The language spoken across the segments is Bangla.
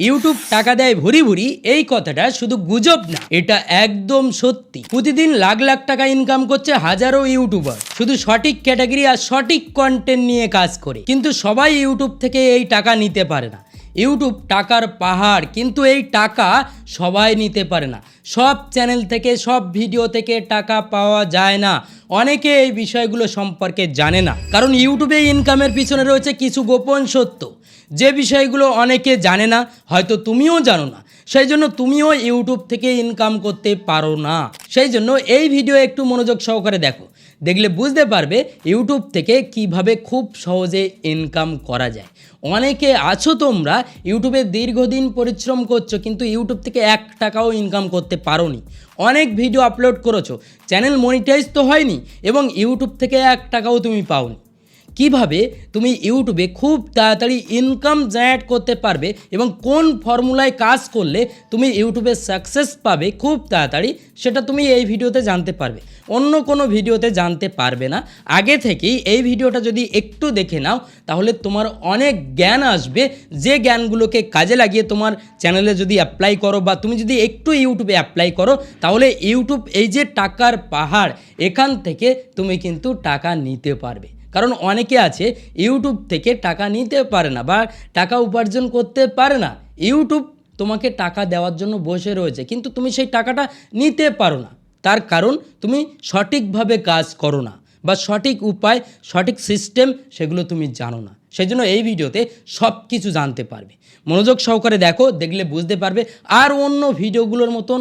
ইউটিউব টাকা দেয় ভুরি ভুরি এই কথাটা শুধু গুজব না, এটা একদম সত্যি। প্রতিদিন লাখ লাখ টাকা ইনকাম করছে হাজারো ইউটিউবার শুধু সঠিক ক্যাটাগরি আর সঠিক কন্টেন্ট নিয়ে কাজ করে। কিন্তু সবাই ইউটিউব থেকে এই টাকা নিতে পারে না। ইউটিউব টাকার পাহাড়, কিন্তু এই টাকা সবাই নিতে পারে না। সব চ্যানেল থেকে, সব ভিডিও থেকে টাকা পাওয়া যায় না। অনেকে এই বিষয়গুলো সম্পর্কে জানে না, কারণ ইউটিউবে ইনকামের পিছনে রয়েছে কিছু গোপন সত্য, যে বিষয়গুলো অনেকে জানে না, হয়তো তুমিও জানো না। সেই জন্য তুমিও ইউটিউব থেকে ইনকাম করতে পারো না। সেই জন্য এই ভিডিও একটু মনোযোগ সহকারে দেখো, দেখলে বুঝতে পারবে ইউটিউব থেকে কিভাবে খুব সহজে ইনকাম করা যায়। অনেকে আছো তোমরা ইউটিউবে দীর্ঘদিন পরিশ্রম করছো, কিন্তু ইউটিউব থেকে 1 টাকাও ইনকাম করতে পারোনি। অনেক ভিডিও আপলোড করেছো, চ্যানেল মনিটাইজ তো হয়নি, এবং ইউটিউব থেকে 1 টাকাও তুমি পাওনি। কিভাবে তুমি ইউটিউবে খুব তাড়াতাড়ি ইনকাম জেনারেট করতে পারবে এবং কোন ফর্মুলায় কাজ করলে তুমি ইউটিউবে সাকসেস পাবে খুব তাড়াতাড়ি, সেটা তুমি এই ভিডিওতে জানতে পারবে। অন্য কোনো ভিডিওতে জানতে পারবে না। আগে থেকেই এই ভিডিওটা যদি একটু দেখে নাও, তাহলে তোমার অনেক জ্ঞান আসবে, যে জ্ঞানগুলোকে কাজে লাগিয়ে তোমার চ্যানেলে যদি অ্যাপ্লাই করো, বা তুমি যদি একটু ইউটিউবে অ্যাপ্লাই করো, তাহলে ইউটিউব এই যে টাকার পাহাড়, এখান থেকে তুমি কিন্তু টাকা নিতে পারবে। কারণ অনেকে আছে ইউটিউব থেকে টাকা নিতে পারে না বা টাকা উপার্জন করতে পারে না। ইউটিউব তোমাকে টাকা দেওয়ার জন্য বসে রয়েছে, কিন্তু তুমি সেই টাকাটা নিতে পারো না। তার কারণ তুমি সঠিকভাবে কাজ করো না, বা সঠিক উপায়, সঠিক সিস্টেম সেগুলো তুমি জানো না। সেই জন্য এই ভিডিওতে সব কিছু জানতে পারবে। মনোযোগ সহকারে দেখো, দেখলে বুঝতে পারবে। আর অন্য ভিডিওগুলোর মতন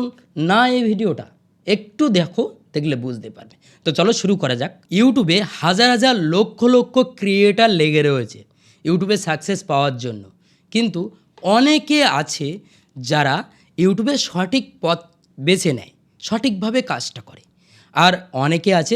না এই ভিডিওটা, একটু দেখো, দেখলে বুঝতে পারবে। তো চলো শুরু করা যাক। ইউটিউবে হাজার হাজার লক্ষ লক্ষ ক্রিয়েটার লেগে রয়েছে ইউটিউবে সাকসেস পাওয়ার জন্য, কিন্তু অনেকে আছে যারা ইউটিউবে সঠিক পথ বেছে নেয়, সঠিকভাবে কাজটা করে। আর অনেকে আছে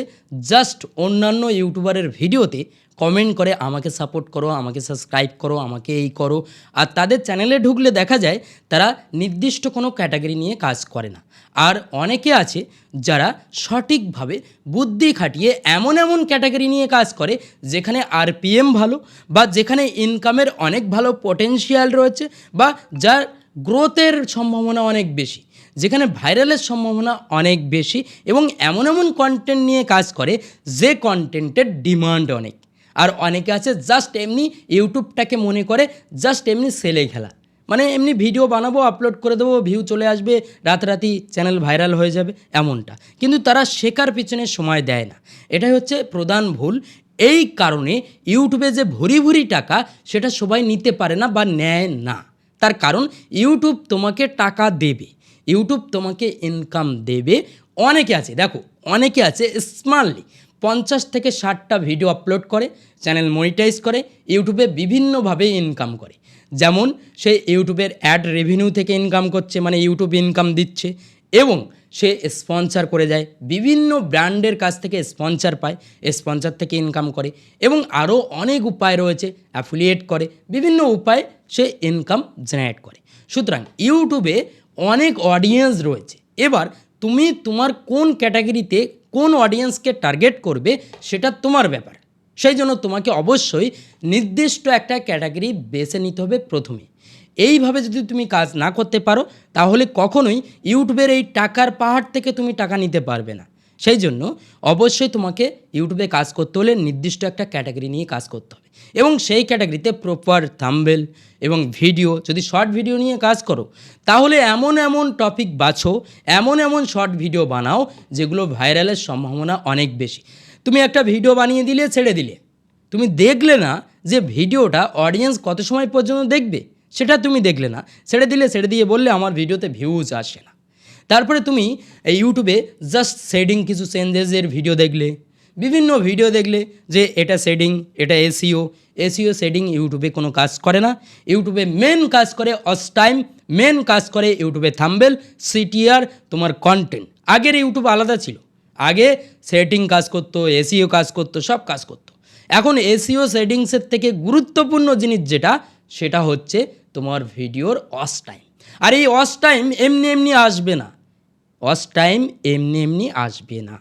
জাস্ট অন্যান্য ইউটিউবারের ভিডিওতে কমেন্ট করে আমাকে সাপোর্ট করো, আমাকে সাবস্ক্রাইব করো, আমাকে এই করো। আর তাদের চ্যানেলে ঢুকলে দেখা যায় তারা নির্দিষ্ট কোনো ক্যাটাগরি নিয়ে কাজ করে না। আর অনেকে আছে যারা সঠিকভাবে বুদ্ধি খাটিয়ে এমন এমন ক্যাটাগরি নিয়ে কাজ করে যেখানে আরপিএম ভালো, বা যেখানে ইনকামের অনেক ভালো পটেনশিয়াল রয়েছে, বা যার গ্রোথের সম্ভাবনা অনেক বেশি, যেখানে ভাইরালের সম্ভাবনা অনেক বেশি, এবং এমন এমন কন্টেন্ট নিয়ে কাজ করে যে কন্টেন্টের ডিমান্ড অনেক। আর অনেকে আছে জাস্ট এমনি ইউটিউবটাকে মনে করে জাস্ট এমনি সেলে খেলা, মানে এমনি ভিডিও বানাবো, আপলোড করে দেবো, ভিউ চলে আসবে, রাতারাতি চ্যানেল ভাইরাল হয়ে যাবে, এমনটা। কিন্তু তারা শেখার পিছনে সময় দেয় না। এটাই হচ্ছে প্রধান ভুল। এই কারণে ইউটিউবে যে ভুরি ভুরি টাকা, সেটা সবাই নিতে পারে না বা নেয় না। তার কারণ ইউটিউব তোমাকে টাকা দেবে, ইউটিউব তোমাকে ইনকাম দেবে। অনেকে আছে, দেখো অনেকে আছে স্মার্টলি 50 থেকে 60টা ভিডিও আপলোড করে, চ্যানেল মনিটাইজ করে, ইউটিউবে বিভিন্নভাবে ইনকাম করে। যেমন সে ইউটিউবের অ্যাড রেভিনিউ থেকে ইনকাম করছে, মানে ইউটিউব ইনকাম দিচ্ছে, এবং সে স্পন্সর করে যায়, বিভিন্ন ব্র্যান্ডের কাছ থেকে স্পন্সর পায়, স্পন্সর থেকে ইনকাম করে, এবং আরও অনেক উপায় রয়েছে, অ্যাফিলিয়েট করে, বিভিন্ন উপায়ে সে ইনকাম জেনারেট করে। সুতরাং ইউটিউবে অনেক অডিয়েন্স রয়েছে। এবার তুমি তোমার কোন ক্যাটাগরিতে কোন অডিয়েন্সকে টার্গেট করবে, সেটা তোমার ব্যাপার। সেই জন্য তোমাকে অবশ্যই নির্দিষ্ট একটা ক্যাটাগরি বেছে নিতে হবে প্রথমে। এইভাবে যদি তুমি কাজ না করতে পারো, তাহলে কখনোই ইউটিউবের এই টাকার পাহাড় থেকে তুমি টাকা নিতে পারবে না। সেই জন্য অবশ্যই তোমাকে ইউটিউবে কাজ করতে হলে নির্দিষ্ট একটা ক্যাটাগরি নিয়ে কাজ করতে হবে, এবং সেই ক্যাটাগরিতে প্রপার থাম্বনেল এবং ভিডিও, যদি শর্ট ভিডিও নিয়ে কাজ করো, তাহলে এমন এমন টপিক বাছো, এমন এমন শর্ট ভিডিও বানাও যেগুলো ভাইরালের সম্ভাবনা অনেক বেশি। তুমি একটা ভিডিও বানিয়ে দিলে, ছেড়ে দিলে, তুমি দেখলে না যে ভিডিওটা অডিয়েন্স কত সময় পর্যন্ত দেখবে, সেটা তুমি দেখলে না, ছেড়ে দিলে, ছেড়ে দিয়ে বললে আমার ভিডিওতে ভিউজ আসে না। তারপরে তুমি এই ইউটিউবে জাস্ট শেডিং কিছু চেঞ্জেসের ভিডিও দেখলে, বিভিন্ন ভিডিও দেখলে যে এটা শেডিং, এটা এসইও শেডিং ইউটিউবে কোনো কাজ করে না। ইউটিউবে মেন কাজ করে অস টাইম, মেন কাজ করে ইউটিউবে থাম্বনেল, সিটিআর, তোমার কন্টেন্ট। আগের ইউটিউব আলাদা ছিল, আগে সেটিং কাজ করতো, এসইও কাজ করতো, সব কাজ করতো। এখন এসইও সেটিংসের থেকে গুরুত্বপূর্ণ জিনিস যেটা, সেটা হচ্ছে তোমার ভিডিওর ওয়াচ টাইম। আর এই ওয়াচ টাইম এমনি এমনি আসবে না, ওয়াচ টাইম এমনি এমনি আসবে না।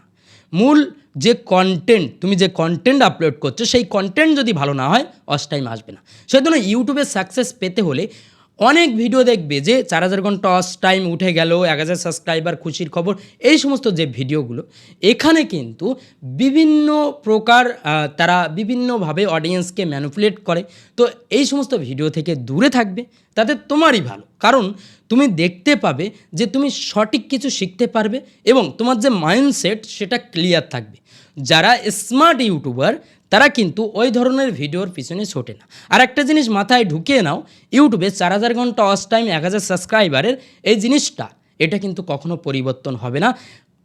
মূল যে কন্টেন্ট, তুমি যে কন্টেন্ট আপলোড করছো, সেই কন্টেন্ট যদি ভালো না হয়, ওয়াচ টাইম আসবে না। সেই জন্য ইউটিউবে সাকসেস পেতে হলে অনেক ভিডিও দেখবে যে 4000 ঘন্টা ওয়াচ টাইম উঠে গেল, 1000 সাবস্ক্রাইবার, খুশির খবর, এই সমস্ত যে ভিডিওগুলো, এখানে কিন্তু বিভিন্ন প্রকার তারা বিভিন্নভাবে অডিয়েন্সকে ম্যানিপুলেট করে। তো এই সমস্ত ভিডিও থেকে দূরে থাকবে, তাতে তোমারই ভালো। কারণ তুমি দেখতে পাবে যে তুমি সঠিক কিছু শিখতে পারবে এবং তোমার যে মাইন্ডসেট সেটা ক্লিয়ার থাকবে। যারা স্মার্ট ইউটিউবার তারা কিন্তু ওই ধরনের ভিডিওর পিছনে ছোটে না। আর একটা জিনিস মাথায় ঢুকিয়ে নাও, ইউটিউবে 4000 ঘন্টা ওয়াচ টাইম, 1000 সাবস্ক্রাইবারের এই জিনিসটা, এটা কিন্তু কখনো পরিবর্তন হবে না,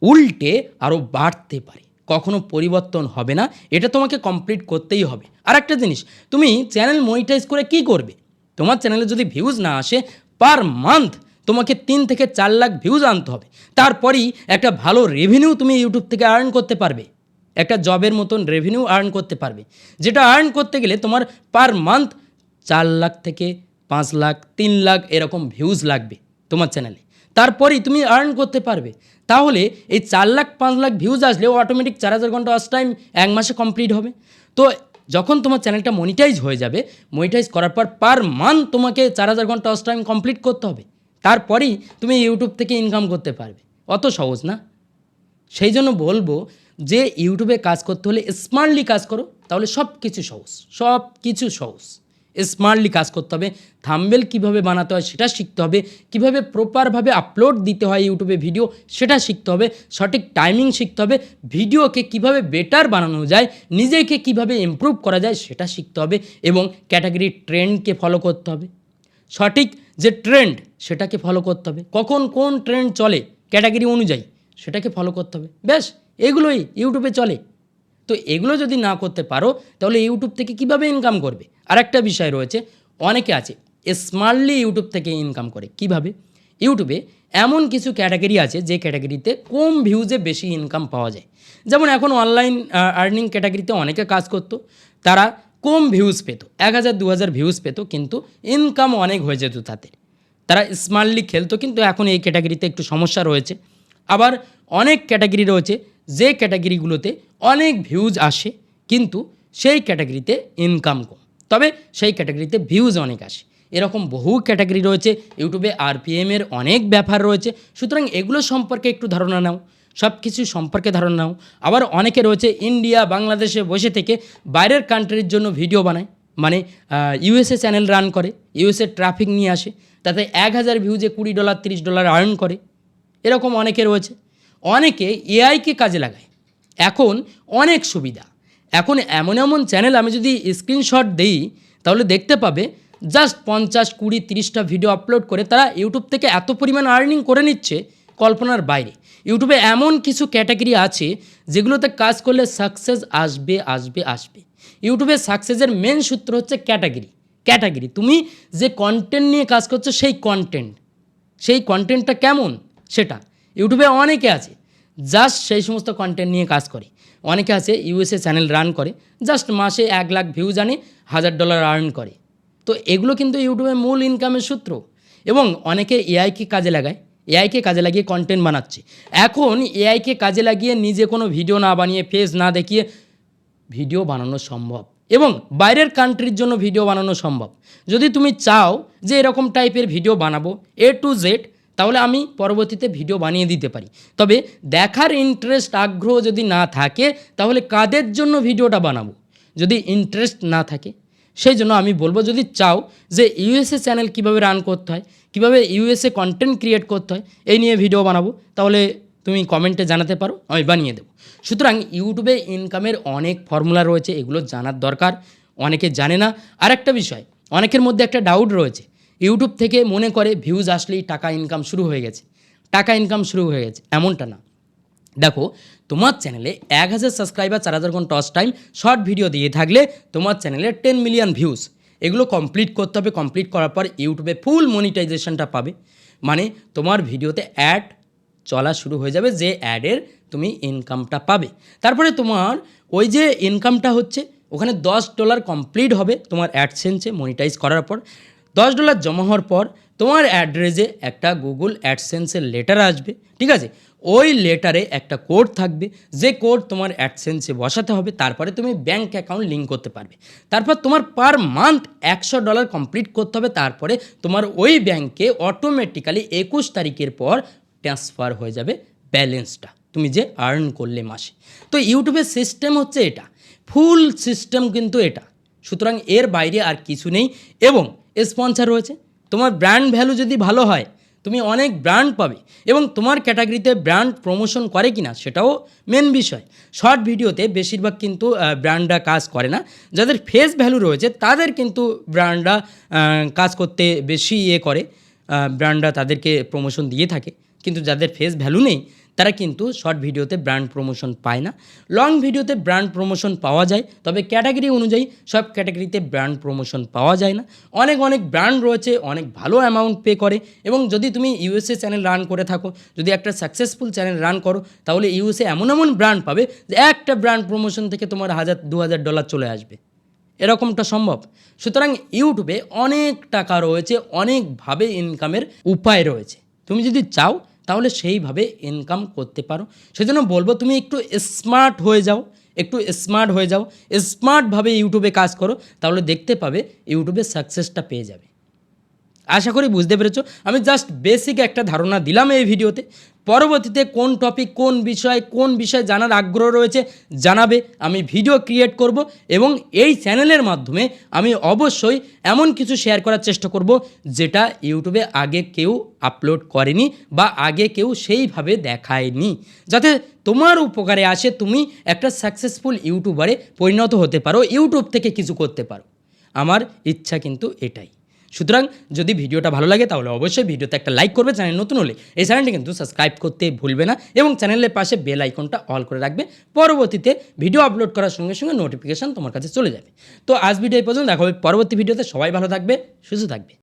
উল্টে আরও বাড়তে পারে, কখনো পরিবর্তন হবে না। এটা তোমাকে কমপ্লিট করতেই হবে। আর একটা জিনিস, তুমি চ্যানেল মনিটাইজ করে কি করবে? তোমার চ্যানেলে যদি ভিউজ না আসে, পার মান্থ তোমাকে 3 থেকে 4 লাখ ভিউজ আনতে হবে। তারপরেই একটা ভালো রেভিনিউ তুমি ইউটিউব থেকে আর্ন করতে পারবে, একটা জবের মতন রেভিনিউ আর্ন করতে পারবে, যেটা আর্ন করতে গেলে তোমার পার মান্থ 4 লাখ থেকে 5 লাখ, 3 লাখ এরকম ভিউজ লাগবে তোমার চ্যানেলে, তারপরেই তুমি আর্ন করতে পারবে। তাহলে এই 4 লাখ 5 লাখ ভিউজ আসলেও অটোমেটিক 4000 ঘন্টা ওয়াচ টাইম 1 মাসে কমপ্লিট হবে। তো যখন তোমার চ্যানেলটা মনিটাইজ হয়ে যাবে, মনিটাইজ করার পর পার মান্থ তোমাকে 4000 ঘন্টা ওয়াচ টাইম কমপ্লিট করতে হবে, তারপরেই তুমি ইউটিউব থেকে ইনকাম করতে পারবে। অত সহজ না। সেই জন্য বলবো যে ইউটিউবে কাজ করতে হলে স্মার্টলি কাজ করো, তাহলে সব কিছু সহজ, সব কিছু সহজ। স্মার্টলি কাজ করতে হবে, থাম্বনেল কীভাবে বানাতে হয় সেটা শিখতে হবে, কীভাবে প্রপারভাবে আপলোড দিতে হয় ইউটিউবে ভিডিও সেটা শিখতে হবে, সঠিক টাইমিং শিখতে হবে, ভিডিওকে কীভাবে বেটার বানানো যায়, নিজেকে কীভাবে ইমপ্রুভ করা যায় সেটা শিখতে হবে, এবং ক্যাটাগরি ট্রেন্ডকে ফলো করতে হবে। সঠিক যে ট্রেন্ড সেটাকে ফলো করতে হবে, কখন কোন ট্রেন্ড চলে ক্যাটাগরি অনুযায়ী সেটাকে ফলো করতে হবে। ব্যাস এগুলোই ইউটিউবে চলে। তো এগুলো যদি না করতে পারো তাহলে ইউটিউব থেকে কিভাবে ইনকাম করবে? আর একটা বিষয় রয়েছে, অনেকে আছে স্মার্টলি ইউটিউব থেকে ইনকাম করে। কিভাবে? ইউটিউবে এমন কিছু ক্যাটাগরি আছে যে ক্যাটাগরিতে কম ভিউজে বেশি ইনকাম পাওয়া যায়। যেমন এখন অনলাইন আর্নিং ক্যাটাগরিতে অনেকে কাজ করতো, তারা কম ভিউজ পেত, 1000 2000 ভিউজ পেত, কিন্তু ইনকাম অনেক হয়ে যেত তাতে। তারা স্মার্টলি খেলতো, কিন্তু এখন এই ক্যাটাগরিতে একটু সমস্যা রয়েছে। আবার অনেক ক্যাটাগরি রয়েছে যে ক্যাটাগরিগুলোতে অনেক ভিউজ আসে, কিন্তু সেই ক্যাটাগরিতে ইনকাম কম, তবে সেই ক্যাটাগরিতে ভিউজ অনেক আসে। এরকম বহু ক্যাটাগরি রয়েছে। ইউটিউবে আরপিএমের অনেক ব্যাপার রয়েছে। সুতরাং এগুলো সম্পর্কে একটু ধারণা নাও, সব কিছু সম্পর্কে ধারণা নাও। আবার অনেকে রয়েছে ইন্ডিয়া বাংলাদেশে বসে থেকে বাইরের কান্ট্রির জন্য ভিডিও বানায়, মানে ইউএসএ চ্যানেল রান করে, ইউএসএ ট্রাফিক নিয়ে আসে, তাতে 1000 ভিউজে $20 $30 আর্ন করে। এরকম অনেকে রয়েছে। অনেকে এআইকে কাজে লাগায়। এখন অনেক সুবিধা, এখন এমন এমন চ্যানেল আমি যদি স্ক্রিনশট দিই তাহলে দেখতে পাবে জাস্ট 50 20 30টা ভিডিও আপলোড করে তারা ইউটিউব থেকে এত পরিমাণ আর্নিং করে নিচ্ছে কল্পনার বাইরে। ইউটিউবে এমন কিছু ক্যাটাগরি আছে যেগুলোতে কাজ করলে সাকসেস আসবে আসবে আসবে। ইউটিউবে সাকসেসের মেন সূত্র হচ্ছে ক্যাটাগরি। তুমি যে কন্টেন্ট নিয়ে কাজ করছো সেই কন্টেন্টটা কেমন সেটা। ইউটিউবে অনেকে আছে জাস্ট সেই সমস্ত কন্টেন্ট নিয়ে কাজ করে। অনেকে আছে ইউএসএ চ্যানেল রান করে, জাস্ট মাসে 1 লাখ ভিউজ আনে, $1000 আর্ন করে। তো এগুলো কিন্তু ইউটিউবের মূল ইনকামের সূত্র। এবং অনেকে এআইকে কাজে লাগিয়ে কন্টেন্ট বানাচ্ছে। এখন এআইকে কাজে লাগিয়ে নিজে কোনো ভিডিও না বানিয়ে, ফেস না দেখিয়ে ভিডিও বানানো সম্ভব, এবং বাইরের কান্ট্রির জন্য ভিডিও বানানো সম্ভব। যদি তুমি চাও যে এরকম টাইপের ভিডিও বানাবো A to Z, তাহলে আমি পরবর্তীতে ভিডিও বানিয়ে দিতে পারি। তবে দেখার ইন্টারেস্ট, আগ্রহ যদি না থাকে তাহলে কাদের জন্য ভিডিওটা বানাবো? যদি ইন্টারেস্ট না থাকে, সেই জন্য আমি বলবো যদি চাও যে ইউএসএ চ্যানেল কীভাবে রান করতে হয়, কীভাবে ইউএসএ কন্টেন্ট ক্রিয়েট করতে হয়, এই নিয়ে ভিডিও বানাবো, তাহলে তুমি কমেন্টে জানাতে পারো, আমি বানিয়ে দেবো। সুতরাং ইউটিউবে ইনকামের অনেক ফর্মুলা রয়েছে, এগুলো জানার দরকার, অনেকে জানে না। আর একটা বিষয়, অনেকের মধ্যে একটা ডাউট রয়েছে, ইউটিউব থেকে মনে করে ভিউজ আসলেই টাকা ইনকাম শুরু হয়ে গেছে, এমনটা না। দেখো, তোমার চ্যানেলে 1000 সাবস্ক্রাইবার, 4000 ঘন্টা ওয়াচ টাইম, শর্ট ভিডিও দিয়ে থাকলে তোমার চ্যানেলে 10 মিলিয়ন ভিউজ, এগুলো কমপ্লিট করতে হবে। কমপ্লিট করার পর ইউটিউবে ফুল মনিটাইজেশনটা পাবে, মানে তোমার ভিডিওতে অ্যাড চলা শুরু হয়ে যাবে, যে অ্যাডের তুমি ইনকামটা পাবে। তারপরে তোমার ওই যে ইনকামটা হচ্ছে ওখানে $10 কমপ্লিট হবে তোমার অ্যাডসেন্সে মনিটাইজ করার পর। $10 জমা হওয়ার পর তোমার অ্যাড্রেসে একটা গুগল অ্যাডসেন্সের লেটার আসবে, ঠিক আছে? ওই লেটারে একটা কোড থাকবে, যে কোড তোমার অ্যাডসেন্সে বসাতে হবে, তারপরে তুমি ব্যাঙ্ক অ্যাকাউন্ট লিঙ্ক করতে পারবে। তারপর তোমার পার মান্থ $100 কমপ্লিট করতে হবে, তারপরে তোমার ওই ব্যাঙ্কে অটোমেটিক্যালি 21 তারিখের পর ট্রান্সফার হয়ে যাবে ব্যালেন্সটা তুমি যে আর্ন করলে মাসে। তো ইউটিউবের সিস্টেম হচ্ছে এটা, ফুল সিস্টেম কিন্তু এটা। সুতরাং এর বাইরে আর কিছু নেই। এবং স্পন্সর রয়েছে, তোমার ব্র্যান্ড ভ্যালু যদি ভালো হয় তুমি অনেক ব্র্যান্ড পাবে, এবং তোমার ক্যাটাগরিতে ব্র্যান্ড প্রমোশন করে কি না সেটাও মেন বিষয়। শর্ট ভিডিওতে বেশিরভাগ কিন্তু ব্র্যান্ডরা কাজ করে না, যাদের ফেস ভ্যালু রয়েছে তাদের কিন্তু ব্র্যান্ডরা কাজ করতে বেশি করে, ব্র্যান্ডরা তাদেরকে প্রমোশন দিয়ে থাকে। কিন্তু যাদের ফেস ভ্যালু নেই তারা কিন্তু শর্ট ভিডিওতে ব্র্যান্ড প্রমোশন পায় না। লং ভিডিওতে ব্র্যান্ড প্রমোশন পাওয়া যায়, তবে ক্যাটাগরি অনুযায়ী সব ক্যাটাগরিতে ব্র্যান্ড প্রমোশন পাওয়া যায় না। অনেক ব্র্যান্ড রয়েছে, অনেক ভালো অ্যামাউন্ট পে করে। এবং যদি তুমি ইউএসএ চ্যানেল রান করে থাকো, যদি একটা সাকসেসফুল চ্যানেল রান করো, তাহলে ইউএসএ এমন ব্র্যান্ড পাবে যে একটা ব্র্যান্ড প্রমোশন থেকে তোমার $1000-2000 চলে আসবে। এরকমটা সম্ভব। সুতরাং ইউটিউবে অনেক টাকা রয়েছে, অনেকভাবে ইনকামের উপায় রয়েছে। তুমি যদি চাও তাহলে সেইভাবে ইনকাম করতে পারো। সেজন্য বলবো তুমি একটু স্মার্ট হয়ে যাও, স্মার্টভাবে ইউটিউবে কাজ করো, তাহলে দেখতে পাবে ইউটিউবে সাকসেসটা পেয়ে যাবে। আশা করি বুঝতে পেরেছো। আমি জাস্ট বেসিক একটা ধারণা দিলাম এই ভিডিওতে। পরবর্তীতে কোন টপিক, কোন বিষয় জানার আগ্রহ রয়েছে জানাবে, আমি ভিডিও ক্রিয়েট করব, এবং এই চ্যানেলের মাধ্যমে আমি অবশ্যই এমন কিছু শেয়ার করার চেষ্টা করব যেটা ইউটিউবে আগে কেউ আপলোড করেনি বা আগে কেউ সেইভাবে দেখায়নি, যাতে তোমার উপকারে আসে, তুমি একটা সাকসেসফুল ইউটিউবারে পরিণত হতে পারো, ইউটিউব থেকে কিছু করতে পারো। আমার ইচ্ছা কিন্তু এটাই। সুতরাং যদি ভিডিওটা ভালো লাগে তাহলে অবশ্যই ভিডিওতে একটা লাইক করবে, চ্যানেল নতুন হলে এই চ্যানেলটি কিন্তু সাবস্ক্রাইব করতে ভুলবে না, এবং চ্যানেলের পাশে বেল আইকনটা অল করে রাখবে। পরবর্তীতে ভিডিও আপলোড করার সঙ্গে সঙ্গে নোটিফিকেশন তোমার কাছে চলে যাবে। তো আজ ভিডিও এই পর্যন্ত, দেখা হবে পরবর্তী ভিডিওতে। সবাই ভালো থাকবে, সুস্থ থাকবে।